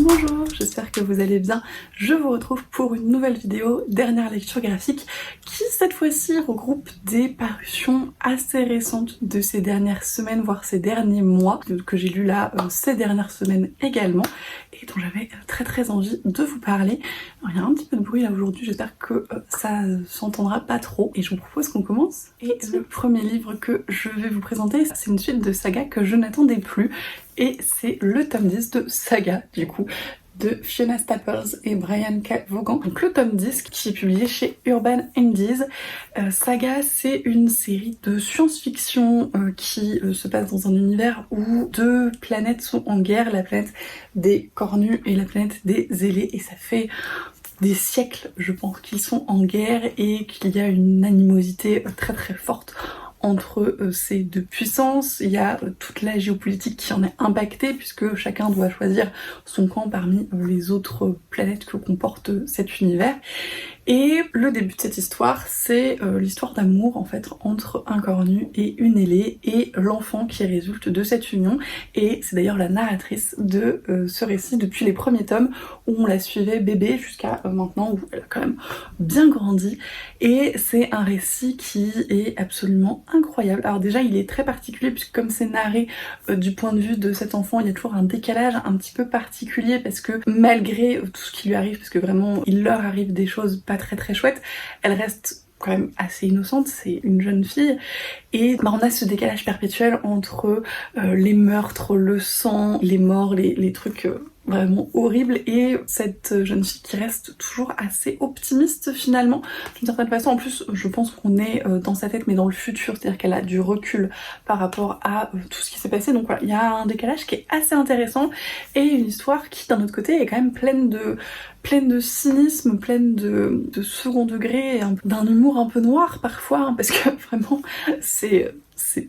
Bonjour, j'espère que vous allez bien. Je vous retrouve pour une nouvelle vidéo, dernière lecture graphique, qui cette fois-ci regroupe des parutions assez récentes de ces dernières semaines, voire ces derniers mois, que j'ai lu là ces dernières semaines également, et dont j'avais très envie de vous parler. Alors, il y a un petit peu de bruit là aujourd'hui, j'espère que ça s'entendra pas trop, et je vous propose qu'on commence. Et le premier livre que je vais vous présenter, c'est une suite de sagas que je n'attendais plus, et c'est le tome 10 de Saga, du coup, de Fiona Staples et Brian K. Vaughan. Donc le tome 10 qui est publié chez Urban Indies. Saga, c'est une série de science-fiction qui se passe dans un univers où deux planètes sont en guerre, la planète des cornus et la planète des ailés, et ça fait des siècles, je pense, qu'ils sont en guerre et qu'il y a une animosité très forte entre ces deux puissances. Il y a toute la géopolitique qui en est impactée puisque chacun doit choisir son camp parmi les autres planètes que comporte cet univers. Et le début de cette histoire, c'est l'histoire d'amour en fait entre un cornu et une ailée et l'enfant qui résulte de cette union. Et c'est d'ailleurs la narratrice de ce récit depuis les premiers tomes où on la suivait bébé jusqu'à maintenant où elle a quand même bien grandi. Et c'est un récit qui est absolument incroyable. Alors déjà il est très particulier puisque comme c'est narré du point de vue de cet enfant, il y a toujours un décalage un petit peu particulier parce que malgré tout ce qui lui arrive, parce que vraiment il leur arrive des choses pas très chouette, elle reste quand même assez innocente, c'est une jeune fille, et on a ce décalage perpétuel entre les meurtres, le sang, les morts, les trucs vraiment horribles, et cette jeune fille qui reste toujours assez optimiste finalement, d'une certaine façon. En plus, je pense qu'on est dans sa tête mais dans le futur, c'est-à-dire qu'elle a du recul par rapport à tout ce qui s'est passé, donc voilà, il y a un décalage qui est assez intéressant, et une histoire qui d'un autre côté est quand même pleine de cynisme, pleine de second degré, et d'un humour un peu noir parfois, hein, parce que vraiment c'est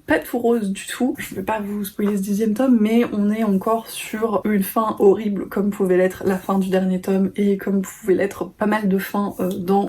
pas tout rose du tout. Je vais pas vous spoiler ce 10e tome, mais on est encore sur une fin horrible comme pouvait l'être la fin du dernier tome et comme pouvait l'être pas mal de fins dans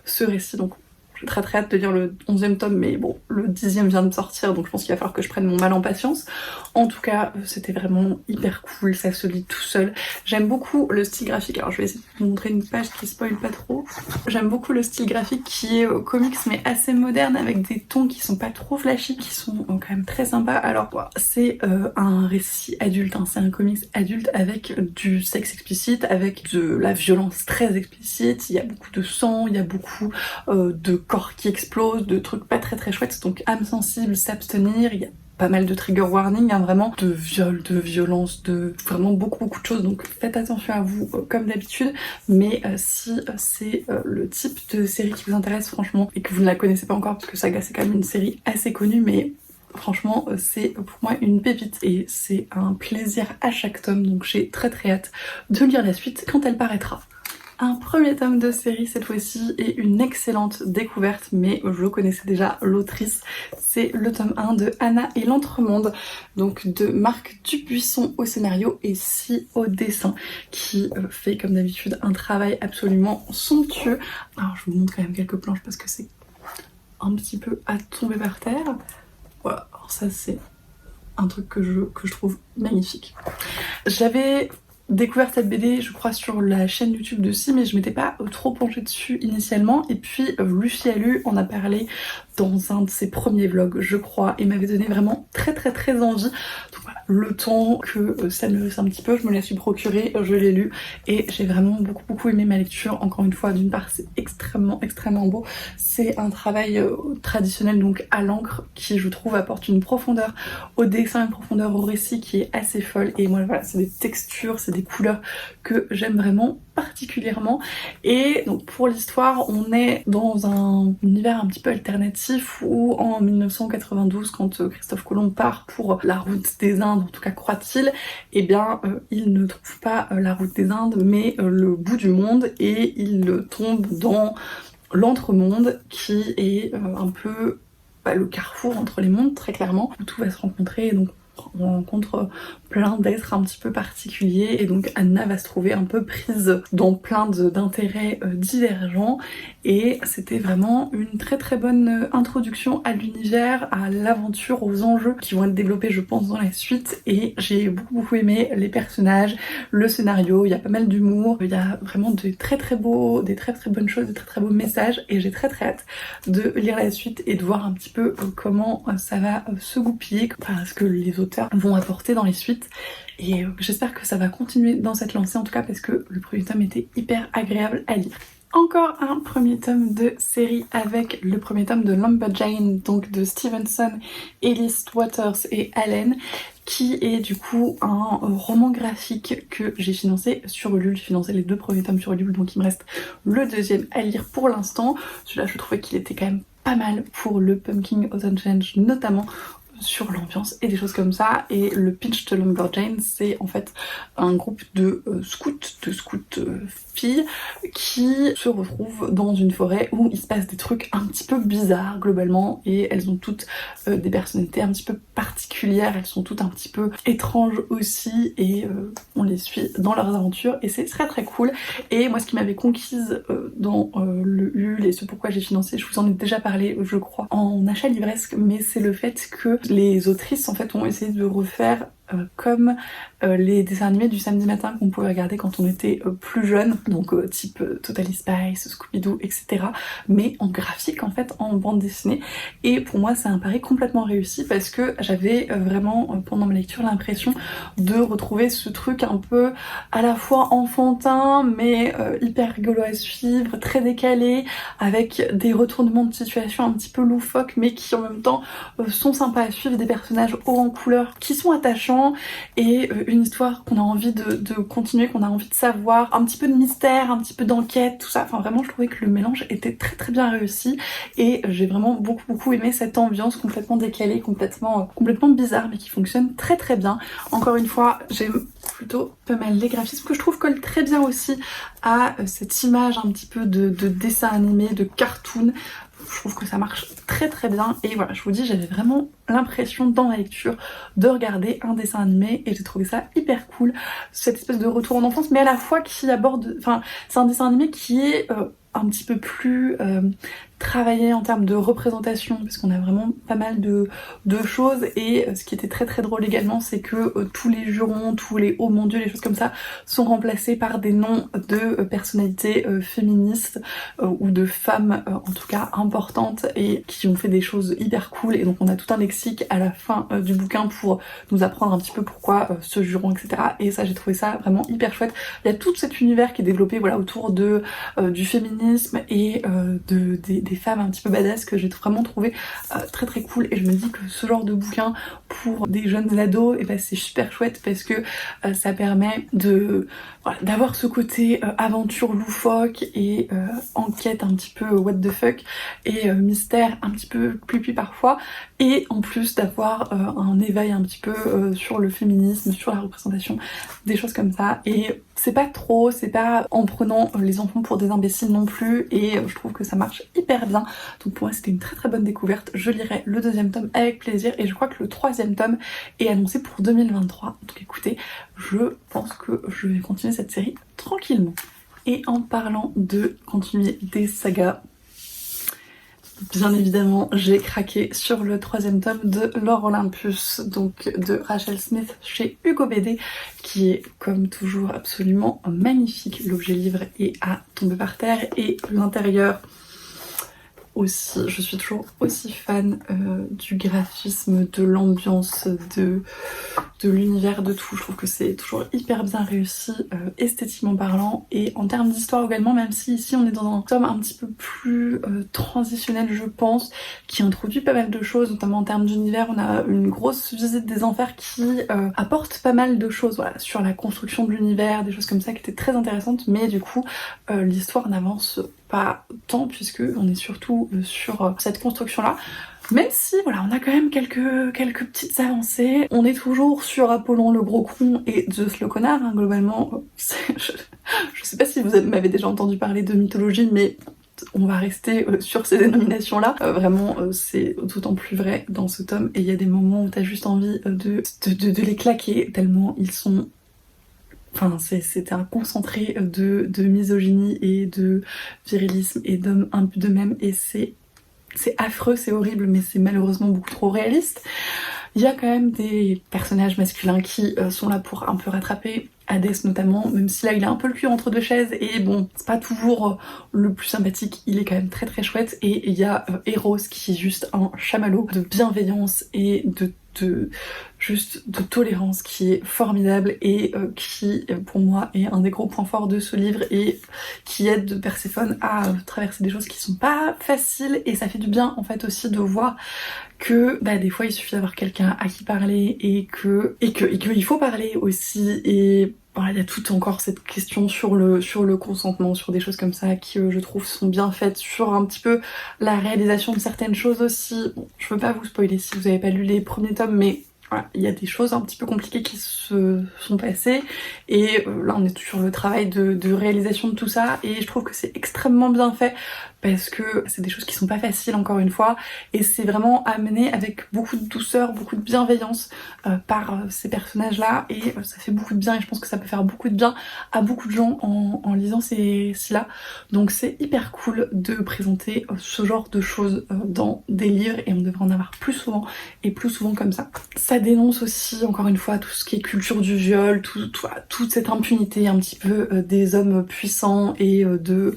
ce récit. Donc j'ai très hâte de lire le 11e tome, mais bon, le 10e vient de sortir, donc je pense qu'il va falloir que je prenne mon mal en patience. En tout cas, c'était vraiment hyper cool, ça se lit tout seul. J'aime beaucoup le style graphique, alors je vais essayer de vous montrer une page qui spoil pas trop. J'aime beaucoup le style graphique qui est comics mais assez moderne, avec des tons qui sont pas trop flashy, qui sont quand même très sympas. Alors c'est un récit adulte, hein, c'est un comics adulte avec du sexe explicite, avec de la violence très explicite, il y a beaucoup de sang, il y a beaucoup de corps qui explosent, de trucs pas très chouettes, donc âme sensible, s'abstenir, il y a pas mal de trigger warning, hein, vraiment, de viol, de violence, de vraiment beaucoup de choses, donc faites attention à vous comme d'habitude, mais si c'est le type de série qui vous intéresse franchement, et que vous ne la connaissez pas encore, parce que Saga c'est quand même une série assez connue, mais franchement c'est pour moi une pépite, et c'est un plaisir à chaque tome, donc j'ai très hâte de lire la suite quand elle paraîtra. Un premier tome de série cette fois-ci et une excellente découverte, mais je connaissais déjà l'autrice. C'est le tome 1 de Anna et l'Entremonde, donc de Marc Dubuisson au scénario et Si au dessin, qui fait comme d'habitude un travail absolument somptueux. Alors je vous montre quand même quelques planches parce que c'est un petit peu à tomber par terre. Voilà, alors ça c'est un truc que je trouve magnifique. J'avais découvert cette BD, je crois, sur la chaîne YouTube de Si, mais je m'étais pas trop penchée dessus initialement, et puis Lucie Alu en a parlé dans un de ses premiers vlogs, je crois, et m'avait donné vraiment très envie. Donc voilà, le temps que ça mûrisse un petit peu, je me la suis procurée, je l'ai lu, et j'ai vraiment beaucoup aimé ma lecture. Encore une fois, d'une part c'est extrêmement beau, c'est un travail traditionnel, donc à l'encre, qui je trouve apporte une profondeur au dessin, une profondeur au récit qui est assez folle, et moi voilà, c'est des textures, c'est des couleurs que j'aime vraiment particulièrement. Et donc pour l'histoire, on est dans un univers un petit peu alternatif où en 1992, quand Christophe Colomb part pour la route des Indes, en tout cas croit-il, eh bien il ne trouve pas la route des Indes mais le bout du monde, et il tombe dans l'entremonde qui est un peu le carrefour entre les mondes, très clairement, où tout va se rencontrer. Donc on rencontre plein d'êtres un petit peu particuliers et donc Anna va se trouver un peu prise dans plein d'intérêts divergents et c'était vraiment une très très bonne introduction à l'univers, à l'aventure, aux enjeux qui vont être développés je pense dans la suite et j'ai beaucoup aimé les personnages, le scénario, il y a pas mal d'humour, il y a vraiment des très très bonnes choses, des très très beaux messages et j'ai très très hâte de lire la suite et de voir un petit peu comment ça va se goupiller, parce que les auteurs vont apporter dans les suites et j'espère que ça va continuer dans cette lancée en tout cas parce que le premier tome était hyper agréable à lire. Encore un premier tome de série avec le premier tome de Lumberjane, donc de Stevenson, Ellis Waters et Allen, qui est du coup un roman graphique que j'ai financé sur Ulule. J'ai financé les 2 premiers tomes sur Ulule, donc il me reste le deuxième à lire pour l'instant. Celui-là je trouvais qu'il était quand même pas mal pour le Pumpkin Autumn Change, notamment sur l'ambiance et des choses comme ça. Et le pitch de Lumberjane, c'est en fait un groupe de scouts filles qui se retrouvent dans une forêt où il se passe des trucs un petit peu bizarres globalement et elles ont toutes des personnalités un petit peu particulières, elles sont toutes un petit peu étranges aussi et on les suit dans leurs aventures et c'est très très cool. Et moi ce qui m'avait conquise dans le Ulule et ce pourquoi j'ai financé, je vous en ai déjà parlé je crois en achat livresque, mais c'est le fait que les autrices en fait ont essayé de refaire comme les dessins animés du samedi matin qu'on pouvait regarder quand on était plus jeune, donc type Totally Spice, Scooby-Doo, etc. mais en graphique en fait, en bande dessinée. Et pour moi c'est un pari complètement réussi parce que j'avais vraiment pendant ma lecture l'impression de retrouver ce truc un peu à la fois enfantin mais hyper rigolo à suivre, très décalé, avec des retournements de situation un petit peu loufoques mais qui en même temps sont sympas à suivre, des personnages hauts en couleur qui sont attachants et une histoire qu'on a envie de continuer, qu'on a envie de savoir, un petit peu de mystère, un petit peu d'enquête, tout ça. Enfin vraiment je trouvais que le mélange était très très bien réussi et j'ai vraiment beaucoup aimé cette ambiance complètement décalée, complètement bizarre mais qui fonctionne très très bien. Encore une fois j'aime plutôt pas mal les graphismes que je trouve collent très bien aussi à cette image un petit peu de dessin animé, de cartoon. Je trouve que ça marche très très bien et voilà, je vous dis, j'avais vraiment l'impression dans la lecture de regarder un dessin animé et j'ai trouvé ça hyper cool, cette espèce de retour en enfance mais à la fois qui aborde, enfin c'est un dessin animé qui est un petit peu plus travailler en termes de représentation parce qu'on a vraiment pas mal de choses et ce qui était très très drôle également c'est que tous les jurons, tous les oh mon dieu, les choses comme ça sont remplacés par des noms de personnalités féministes ou de femmes en tout cas importantes et qui ont fait des choses hyper cool et donc on a tout un lexique à la fin du bouquin pour nous apprendre un petit peu pourquoi ce juron etc. Et ça j'ai trouvé ça vraiment hyper chouette. Il y a tout cet univers qui est développé voilà autour de du féminisme et des femmes un petit peu badass que j'ai vraiment trouvé très très cool et je me dis que ce genre de bouquin pour des jeunes ados et ben c'est super chouette parce que ça permet de voilà, d'avoir ce côté aventure loufoque et enquête un petit peu what the fuck et mystère un petit peu plupi parfois et en plus d'avoir un éveil un petit peu sur le féminisme, sur la représentation, des choses comme ça et c'est pas trop, c'est pas en prenant les enfants pour des imbéciles non plus et je trouve que ça marche hyper bien. Donc pour moi c'était une très très bonne découverte. Je lirai le 2e tome avec plaisir et je crois que le 3e tome est annoncé pour 2023. Donc écoutez, je pense que je vais continuer cette série tranquillement. Et en parlant de continuer des sagas, bien évidemment, j'ai craqué sur le 3e tome de Lore Olympus, donc de Rachel Smith chez Hugo BD, qui est comme toujours absolument magnifique. L'objet livre est à tomber par terre et l'intérieur aussi. Je suis toujours aussi fan du graphisme, de l'ambiance, de l'univers, de tout. Je trouve que c'est toujours hyper bien réussi, esthétiquement parlant et en termes d'histoire également, même si ici on est dans un tome un petit peu plus transitionnel je pense, qui introduit pas mal de choses, notamment en termes d'univers. On a une grosse visite des enfers qui apporte pas mal de choses voilà, sur la construction de l'univers, des choses comme ça qui étaient très intéressantes, mais du coup l'histoire n'avance pas tant puisque on est surtout sur cette construction là. Même si voilà, on a quand même quelques petites avancées. On est toujours sur Apollon le gros con et Zeus le connard, hein, globalement. Je sais pas si vous m'avez déjà entendu parler de mythologie, mais on va rester sur ces dénominations-là. Vraiment, c'est d'autant plus vrai dans ce tome, et il y a des moments où t'as juste envie de les claquer, tellement ils sont... Enfin, c'était un concentré de misogynie et de virilisme et d'hommes imbus d'eux-mêmes, et c'est affreux, c'est horrible, mais c'est malheureusement beaucoup trop réaliste. Il y a quand même des personnages masculins qui sont là pour un peu rattraper, Hades notamment, même si là il a un peu le cul entre deux chaises, et bon, c'est pas toujours le plus sympathique, il est quand même très très chouette. Et il y a Eros qui est juste un chamallow de bienveillance et juste de tolérance qui est formidable, et qui pour moi est un des gros points forts de ce livre, et qui aide Perséphone à traverser des choses qui sont pas faciles. Et ça fait du bien en fait aussi de voir que des fois il suffit d'avoir quelqu'un à qui parler, et qu'il faut parler aussi. Et voilà, il y a toute encore cette question sur le consentement, sur des choses comme ça qui je trouve sont bien faites, sur un petit peu la réalisation de certaines choses aussi. Bon, je veux pas vous spoiler si vous avez pas lu les premiers tomes, mais voilà, il y a des choses un petit peu compliquées qui se sont passées, et là on est sur le travail de réalisation de tout ça, et je trouve que c'est extrêmement bien fait, parce que c'est des choses qui sont pas faciles encore une fois, et c'est vraiment amené avec beaucoup de douceur, beaucoup de bienveillance par ces personnages-là, et ça fait beaucoup de bien, et je pense que ça peut faire beaucoup de bien à beaucoup de gens en lisant ces ci-là. Donc c'est hyper cool de présenter ce genre de choses dans des livres, et on devrait en avoir plus souvent, et plus souvent comme ça. Ça dénonce aussi, encore une fois, tout ce qui est culture du viol, toute cette impunité un petit peu des hommes puissants, et de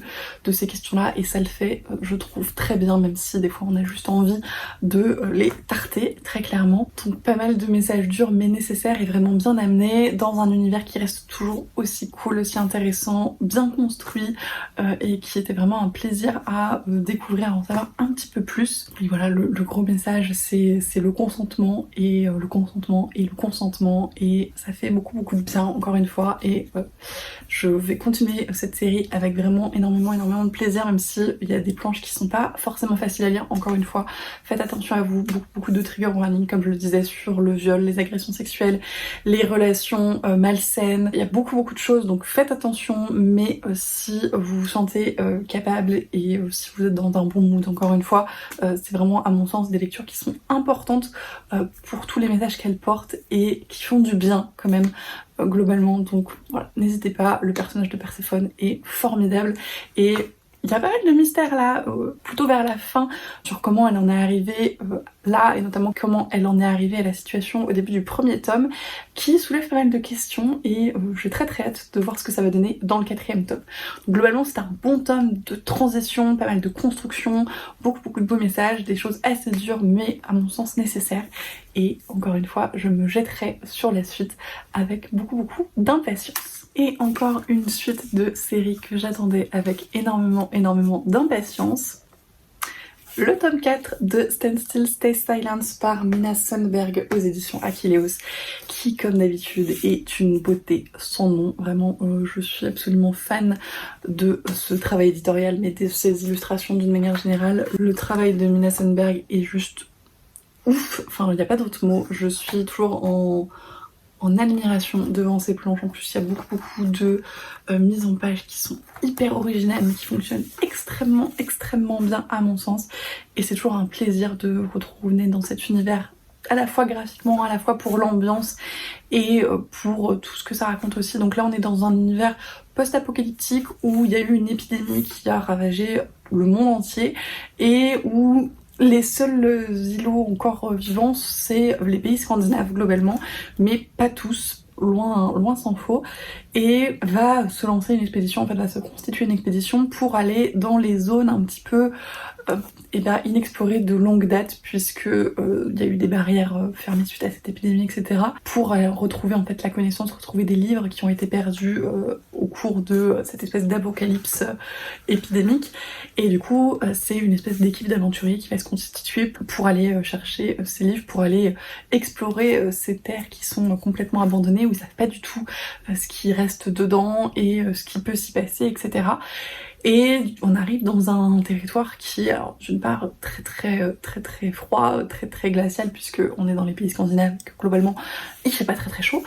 ces questions-là, et ça le fait, je trouve, très bien, même si des fois on a juste envie de les tarter, très clairement. Donc pas mal de messages durs mais nécessaires, et vraiment bien amenés, dans un univers qui reste toujours aussi cool, aussi intéressant, bien construit, et qui était vraiment un plaisir à découvrir, à en savoir un petit peu plus. Et voilà, le gros message, c'est le consentement, et le consentement, et le consentement, et ça fait beaucoup de bien, encore une fois. Et je vais continuer cette série avec vraiment énormément de plaisir, même si il y a des planches qui sont pas forcément faciles à lire. Encore une fois, faites attention à vous, beaucoup de trigger warning, comme je le disais, sur le viol, les agressions sexuelles, les relations malsaines. Il y a beaucoup de choses, donc faites attention, mais si vous vous sentez capable, et si vous êtes dans un bon mood, encore une fois, c'est vraiment à mon sens des lectures qui sont importantes pour tous les messages qu'elles portent, et qui font du bien quand même globalement. Donc voilà, n'hésitez pas, le personnage de Perséphone est formidable, et il y a pas mal de mystères là, plutôt vers la fin, sur comment elle en est arrivée là, et notamment comment elle en est arrivée à la situation au début du premier tome, qui soulève pas mal de questions, et j'ai très hâte de voir ce que ça va donner dans le 4e tome. Donc, globalement, c'est un bon tome de transition, pas mal de construction, beaucoup de beaux messages, des choses assez dures mais à mon sens nécessaires, et encore une fois, je me jetterai sur la suite avec beaucoup d'impatience. Et encore une suite de séries que j'attendais avec énormément d'impatience. Le tome 4 de Stand Still, Stay Silent par Mina Sundberg aux éditions Achilleos, qui comme d'habitude est une beauté sans nom. Vraiment, je suis absolument fan de ce travail éditorial, mais de ses illustrations d'une manière générale. Le travail de Mina Sundberg est juste ouf, enfin il n'y a pas d'autre mot. Je suis toujours en admiration devant ces planches. En plus il y a beaucoup de mises en page qui sont hyper originales, mais qui fonctionnent extrêmement bien à mon sens, et c'est toujours un plaisir de retrouver dans cet univers, à la fois graphiquement, à la fois pour l'ambiance, et pour tout ce que ça raconte aussi. Donc là on est dans un univers post-apocalyptique où il y a eu une épidémie qui a ravagé le monde entier, et où les seuls îlots encore vivants, c'est les pays scandinaves globalement, mais pas tous, loin s'en faut, et va se lancer une expédition, en fait va se constituer une expédition pour aller dans les zones un petit peu inexplorées de longue date, puisque il y a eu des barrières fermées suite à cette épidémie, etc. pour retrouver en fait la connaissance, retrouver des livres qui ont été perdus au cours de cette espèce d'apocalypse épidémique. Et du coup c'est une espèce d'équipe d'aventuriers qui va se constituer pour aller chercher ces livres, pour aller explorer ces terres qui sont complètement abandonnées, où ils savent pas du tout ce qui reste dedans et ce qui peut s'y passer, etc. Et on arrive dans un territoire qui est, alors d'une part très froid, très glacial, puisque on est dans les pays scandinaves, que globalement il fait pas très chaud,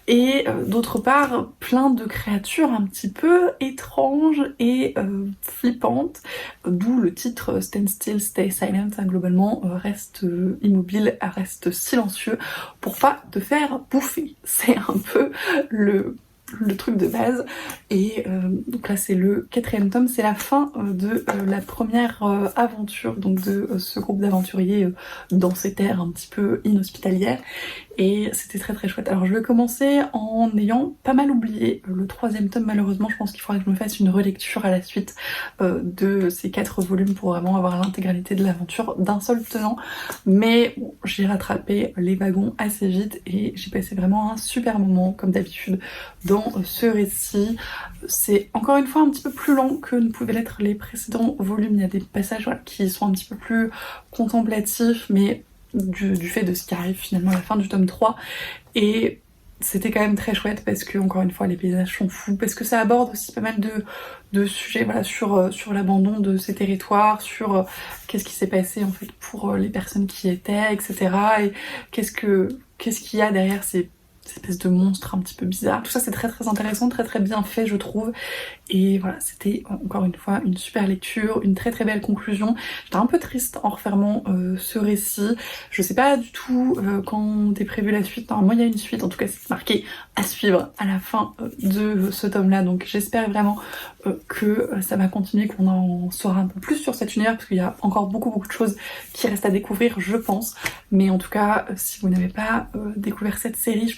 et d'autre part plein de créatures un petit peu étranges et flippantes, d'où le titre Stand Still, Stay Silent, hein, globalement reste immobile, reste silencieux pour pas te faire bouffer. C'est un peu le truc de base. Et donc là c'est le 4e tome, c'est la fin de la première aventure donc de ce groupe d'aventuriers dans ces terres un petit peu inhospitalières, et c'était très chouette. Alors je vais commencer en ayant pas mal oublié le 3e tome, malheureusement je pense qu'il faudra que je me fasse une relecture à la suite de ces 4 volumes pour vraiment avoir l'intégralité de l'aventure d'un seul tenant, mais bon, j'ai rattrapé les wagons assez vite et j'ai passé vraiment un super moment comme d'habitude dans ce récit. C'est encore une fois un petit peu plus lent que ne pouvaient l'être les précédents volumes, il y a des passages voilà, qui sont un petit peu plus contemplatifs, mais du fait de ce qui arrive finalement à la fin du tome 3, et c'était quand même très chouette parce que encore une fois les paysages sont fous, parce que ça aborde aussi pas mal de sujets voilà, sur l'abandon de ces territoires, sur qu'est-ce qui s'est passé en fait pour les personnes qui y étaient, etc. et qu'est-ce qu'il y a derrière ces espèces de monstres un petit peu bizarres. Tout ça c'est très intéressant, très bien fait je trouve, et voilà, c'était encore une fois une super lecture, une très belle conclusion. J'étais un peu triste en refermant ce récit, je sais pas du tout quand est prévue la suite. Normalement il y a une suite, en tout cas c'est marqué à suivre à la fin de ce tome là, donc j'espère vraiment que ça va continuer, qu'on en saura un peu plus sur cet univers, parce qu'il y a encore beaucoup de choses qui restent à découvrir je pense, mais en tout cas si vous n'avez pas découvert cette série,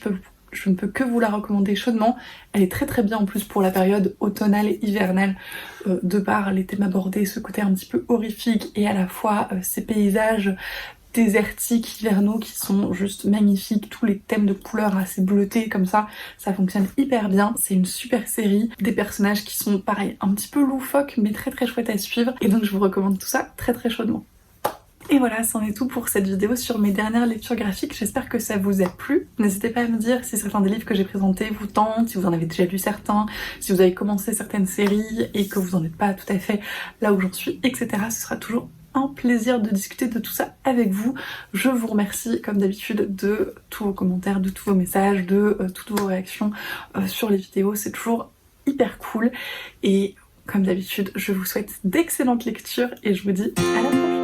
je ne peux que vous la recommander chaudement. Elle est très bien en plus pour la période automnale et hivernale, de par les thèmes abordés, ce côté un petit peu horrifique et à la fois ces paysages désertiques, hivernaux qui sont juste magnifiques, tous les thèmes de couleurs assez bleutés comme ça fonctionne hyper bien. C'est une super série, des personnages qui sont pareil, un petit peu loufoques mais très chouettes à suivre, et donc je vous recommande tout ça très chaudement. Et voilà, c'en est tout pour cette vidéo sur mes dernières lectures graphiques. J'espère que ça vous a plu. N'hésitez pas à me dire si certains des livres que j'ai présentés vous tentent, si vous en avez déjà lu certains, si vous avez commencé certaines séries et que vous n'en êtes pas tout à fait là où j'en suis, etc. Ce sera toujours un plaisir de discuter de tout ça avec vous. Je vous remercie comme d'habitude de tous vos commentaires, de tous vos messages, de toutes vos réactions sur les vidéos. C'est toujours hyper cool. Et comme d'habitude, je vous souhaite d'excellentes lectures et je vous dis à la prochaine.